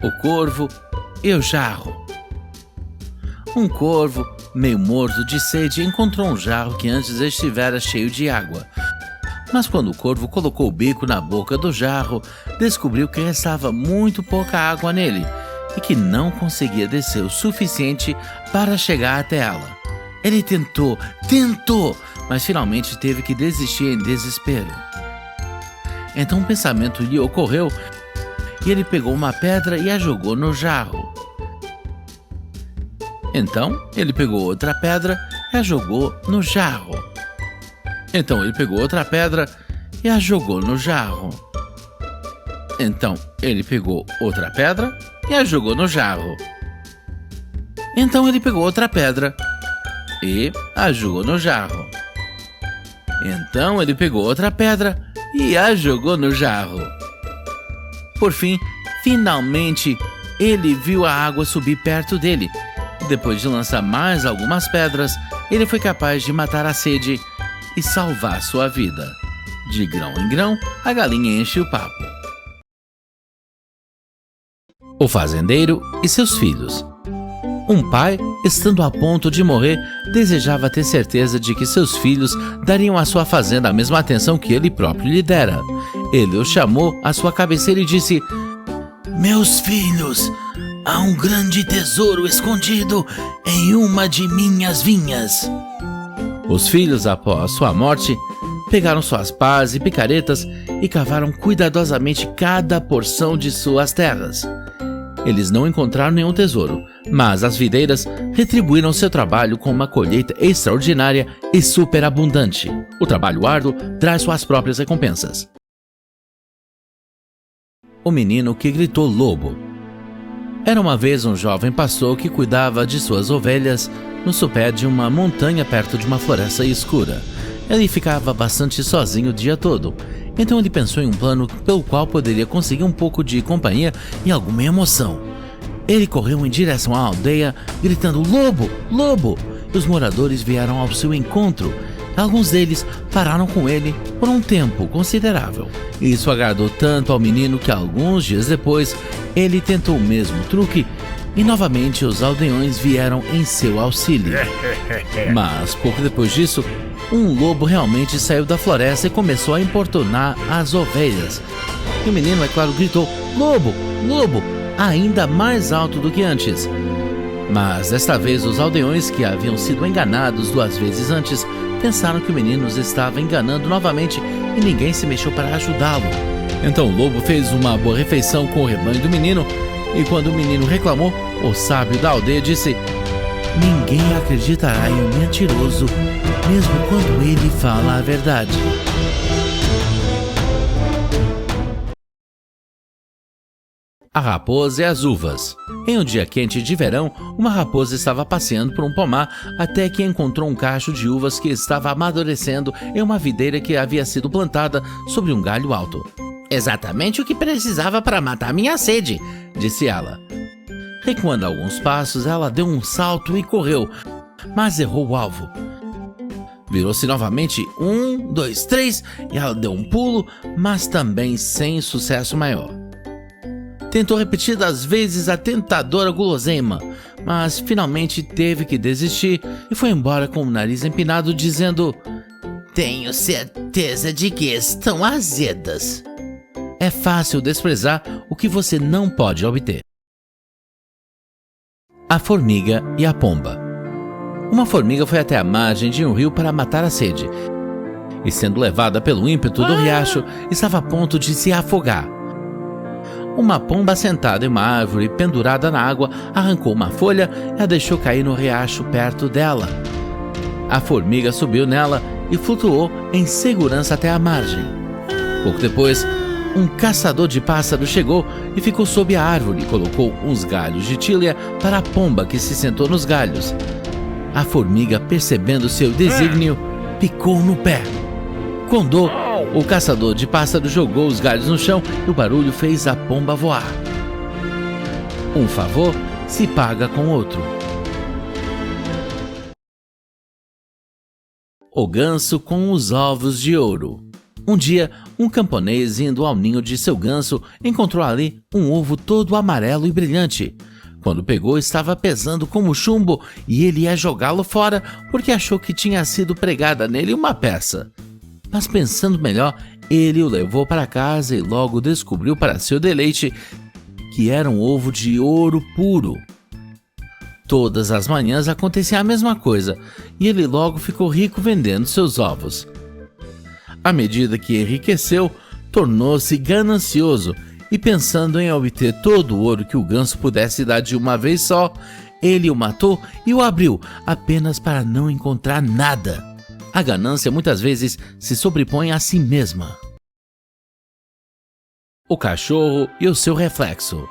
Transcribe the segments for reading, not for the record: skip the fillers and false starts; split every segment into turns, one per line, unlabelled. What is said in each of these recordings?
O corvo e o jarro. Um corvo, meio morto de sede, encontrou um jarro que antes estivera cheio de água. Mas quando o corvo colocou o bico na boca do jarro, descobriu que restava muito pouca água nele e que não conseguia descer o suficiente para chegar até ela. Ele tentou, mas finalmente teve que desistir em desespero. Então um pensamento lhe ocorreu e ele pegou uma pedra e a jogou no jarro. Então ele pegou outra pedra e a jogou no jarro. Então ele pegou outra pedra e a jogou no jarro. Então ele pegou outra pedra e a jogou no jarro. Então ele pegou outra pedra e a jogou no jarro. Então ele pegou outra pedra e a jogou no jarro. Por fim, finalmente, ele viu a água subir perto dele. Depois de lançar mais algumas pedras, ele foi capaz de matar a sede e salvar sua vida. De grão em grão, a galinha enche o papo. O fazendeiro e seus filhos. Um pai, estando a ponto de morrer, desejava ter certeza de que seus filhos dariam à sua fazenda a mesma atenção que ele próprio lhe dera. Ele os chamou à sua cabeceira e disse: "Meus filhos, há um grande tesouro escondido em uma de minhas vinhas." Os filhos, após sua morte, pegaram suas pás e picaretas e cavaram cuidadosamente cada porção de suas terras. Eles não encontraram nenhum tesouro, mas as videiras retribuíram seu trabalho com uma colheita extraordinária e superabundante. O trabalho árduo traz suas próprias recompensas. O menino que gritou lobo. Era uma vez um jovem pastor que cuidava de suas ovelhas no sopé de uma montanha perto de uma floresta escura. Ele ficava bastante sozinho o dia todo. Então ele pensou em um plano pelo qual poderia conseguir um pouco de companhia e alguma emoção. Ele correu em direção à aldeia, gritando "Lobo! Lobo!" E os moradores vieram ao seu encontro. Alguns deles pararam com ele por um tempo considerável. Isso agradou tanto ao menino que alguns dias depois ele tentou o mesmo truque e novamente os aldeões vieram em seu auxílio. Mas pouco depois disso, um lobo realmente saiu da floresta e começou a importunar as ovelhas. E o menino, é claro, gritou "Lobo! Lobo!" ainda mais alto do que antes. Mas desta vez os aldeões, que haviam sido enganados 2 vezes antes, pensaram que o menino os estava enganando novamente e ninguém se mexeu para ajudá-lo. Então o lobo fez uma boa refeição com o rebanho do menino e quando o menino reclamou, o sábio da aldeia disse: "Ninguém acreditará em um mentiroso, mesmo quando ele fala a verdade." A raposa e as uvas. Em um dia quente de verão, uma raposa estava passeando por um pomar até que encontrou um cacho de uvas que estava amadurecendo em uma videira que havia sido plantada sobre um galho alto. "Exatamente o que precisava para matar minha sede", disse ela. Recuando alguns passos, ela deu um salto e correu, mas errou o alvo. Virou-se novamente, 1, 2, 3, e ela deu um pulo, mas também sem sucesso maior. Tentou repetidas vezes a tentadora guloseima, mas finalmente teve que desistir e foi embora com o nariz empinado dizendo: "Tenho certeza de que estão azedas." É fácil desprezar o que você não pode obter. A formiga e a pomba. Uma formiga foi até a margem de um rio para matar a sede, e sendo levada pelo ímpeto do riacho, estava a ponto de se afogar. Uma pomba sentada em uma árvore pendurada na água arrancou uma folha e a deixou cair no riacho perto dela. A formiga subiu nela e flutuou em segurança até a margem. Pouco depois, um caçador de pássaros chegou e ficou sob a árvore e colocou uns galhos de tília para a pomba que se sentou nos galhos. A formiga, percebendo seu desígnio, picou no pé. Com dor, o caçador de pássaros jogou os galhos no chão e o barulho fez a pomba voar. Um favor se paga com outro. O ganso com os ovos de ouro. Um dia, um camponês indo ao ninho de seu ganso encontrou ali um ovo todo amarelo e brilhante. Quando pegou, estava pesando como chumbo e ele ia jogá-lo fora porque achou que tinha sido pregada nele uma peça. Mas pensando melhor, ele o levou para casa e logo descobriu para seu deleite que era um ovo de ouro puro. Todas as manhãs acontecia a mesma coisa e ele logo ficou rico vendendo seus ovos. À medida que enriqueceu, tornou-se ganancioso e, pensando em obter todo o ouro que o ganso pudesse dar de uma vez só, ele o matou e o abriu apenas para não encontrar nada. A ganância muitas vezes se sobrepõe a si mesma. O cachorro e o seu reflexo.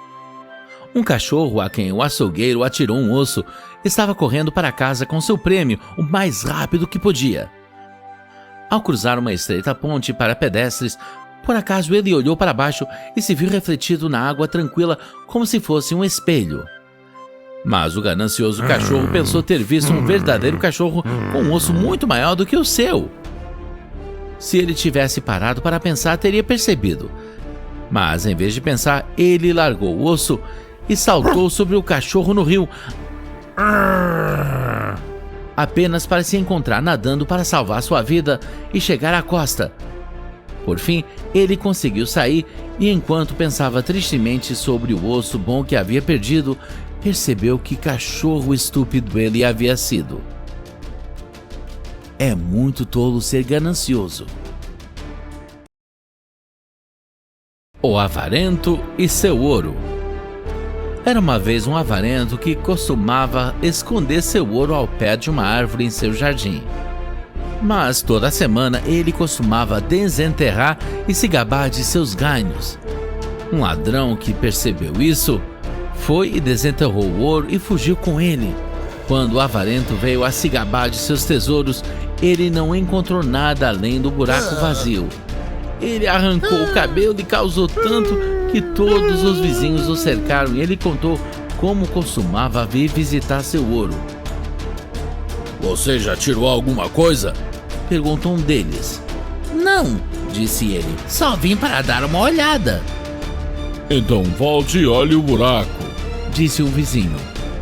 Um cachorro a quem o açougueiro atirou um osso estava correndo para casa com seu prêmio o mais rápido que podia. Ao cruzar uma estreita ponte para pedestres, por acaso ele olhou para baixo e se viu refletido na água tranquila como se fosse um espelho. Mas o ganancioso cachorro pensou ter visto um verdadeiro cachorro com um osso muito maior do que o seu. Se ele tivesse parado para pensar, teria percebido. Mas, em vez de pensar, ele largou o osso e saltou sobre o cachorro no rio, apenas para se encontrar nadando para salvar sua vida e chegar à costa. Por fim, ele conseguiu sair e, enquanto pensava tristemente sobre o osso bom que havia perdido, percebeu que cachorro estúpido ele havia sido. É muito tolo ser ganancioso. O avarento e seu ouro. Era uma vez um avarento que costumava esconder seu ouro ao pé de uma árvore em seu jardim. Mas toda semana ele costumava desenterrar e se gabar de seus ganhos. Um ladrão que percebeu isso foi e desenterrou o ouro e fugiu com ele. Quando o avarento veio a se gabar de seus tesouros, ele não encontrou nada além do buraco vazio. Ele arrancou o cabelo e causou tanto que todos os vizinhos o cercaram e ele contou como costumava vir visitar seu ouro.
Você já tirou alguma coisa?
Perguntou um deles.
Não, disse ele, só vim para dar uma olhada.
Então volte e olhe o buraco,
disse um vizinho.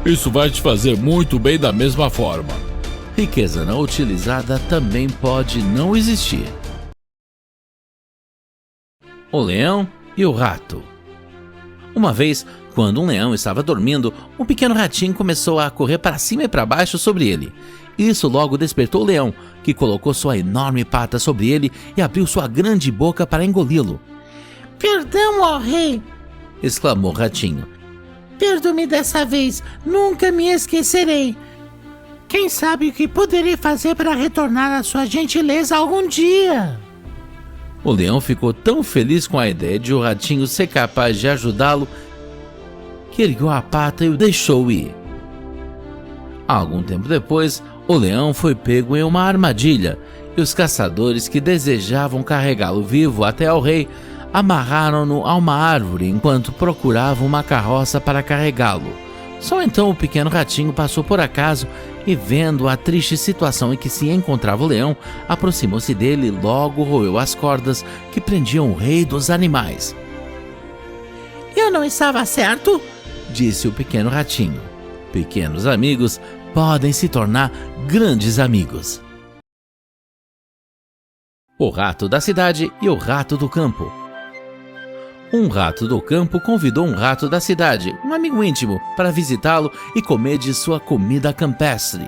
Isso vai te fazer muito bem da mesma forma.
Riqueza não utilizada também pode não existir. O leão e o rato. Uma vez, quando um leão estava dormindo, um pequeno ratinho começou a correr para cima e para baixo sobre ele. Isso logo despertou o leão, que colocou sua enorme pata sobre ele e abriu sua grande boca para engoli-lo.
Perdão, ó rei!
Exclamou o ratinho.
Perdoe-me dessa vez, nunca me esquecerei. Quem sabe o que poderei fazer para retornar a sua gentileza algum dia?
O leão ficou tão feliz com a ideia de o ratinho ser capaz de ajudá-lo que ergueu a pata e o deixou ir. Algum tempo depois, o leão foi pego em uma armadilha e os caçadores que desejavam carregá-lo vivo até ao rei amarraram-no a uma árvore enquanto procuravam uma carroça para carregá-lo. Só então o pequeno ratinho passou por acaso e, vendo a triste situação em que se encontrava o leão, aproximou-se dele e logo roeu as cordas que prendiam o rei dos animais.
Eu não estava certo?
Disse o pequeno ratinho. Pequenos amigos podem se tornar grandes amigos. O rato da cidade e o rato do campo. Um rato do campo convidou um rato da cidade, um amigo íntimo, para visitá-lo e comer de sua comida campestre.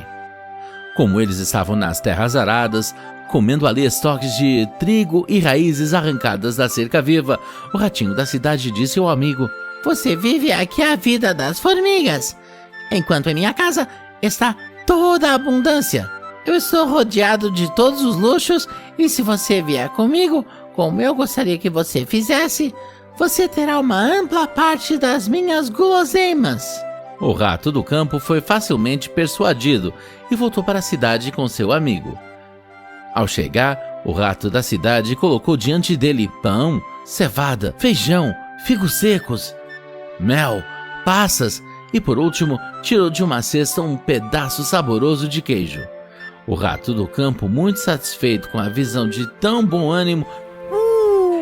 Como eles estavam nas terras aradas, comendo ali estoques de trigo e raízes arrancadas da cerca viva, o ratinho da cidade disse ao amigo:
Você vive aqui a vida das formigas, enquanto em minha casa está toda a abundância. Eu estou rodeado de todos os luxos e se você vier comigo, como eu gostaria que você fizesse, você terá uma ampla parte das minhas guloseimas.
O rato do campo foi facilmente persuadido e voltou para a cidade com seu amigo. Ao chegar, o rato da cidade colocou diante dele pão, cevada, feijão, figos secos, mel, passas e, por último, tirou de uma cesta um pedaço saboroso de queijo. O rato do campo, muito satisfeito com a visão de tão bom ânimo,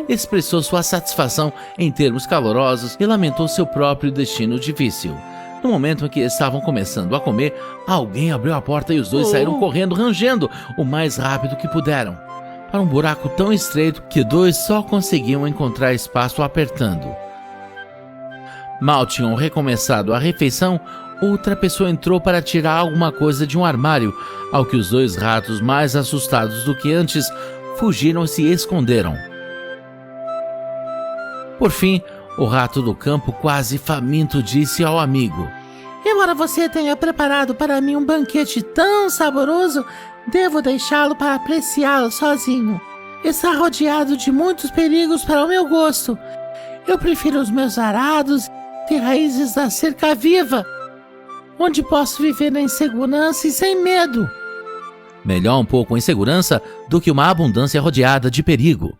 expressou sua satisfação em termos calorosos e lamentou seu próprio destino difícil. No momento em que estavam começando a comer, alguém abriu a porta e os dois saíram correndo, rangendo o mais rápido que puderam, para um buraco tão estreito que dois só conseguiam encontrar espaço apertando. Mal tinham recomeçado a refeição, outra pessoa entrou para tirar alguma coisa de um armário, ao que os dois ratos, mais assustados do que antes, fugiram e se esconderam. Por fim, o rato do campo, quase faminto, disse ao amigo:
Embora você tenha preparado para mim um banquete tão saboroso, devo deixá-lo para apreciá-lo sozinho. Está rodeado de muitos perigos para o meu gosto. Eu prefiro os meus arados e raízes da cerca viva, onde posso viver em segurança e sem medo.
Melhor um pouco em segurança do que uma abundância rodeada de perigo.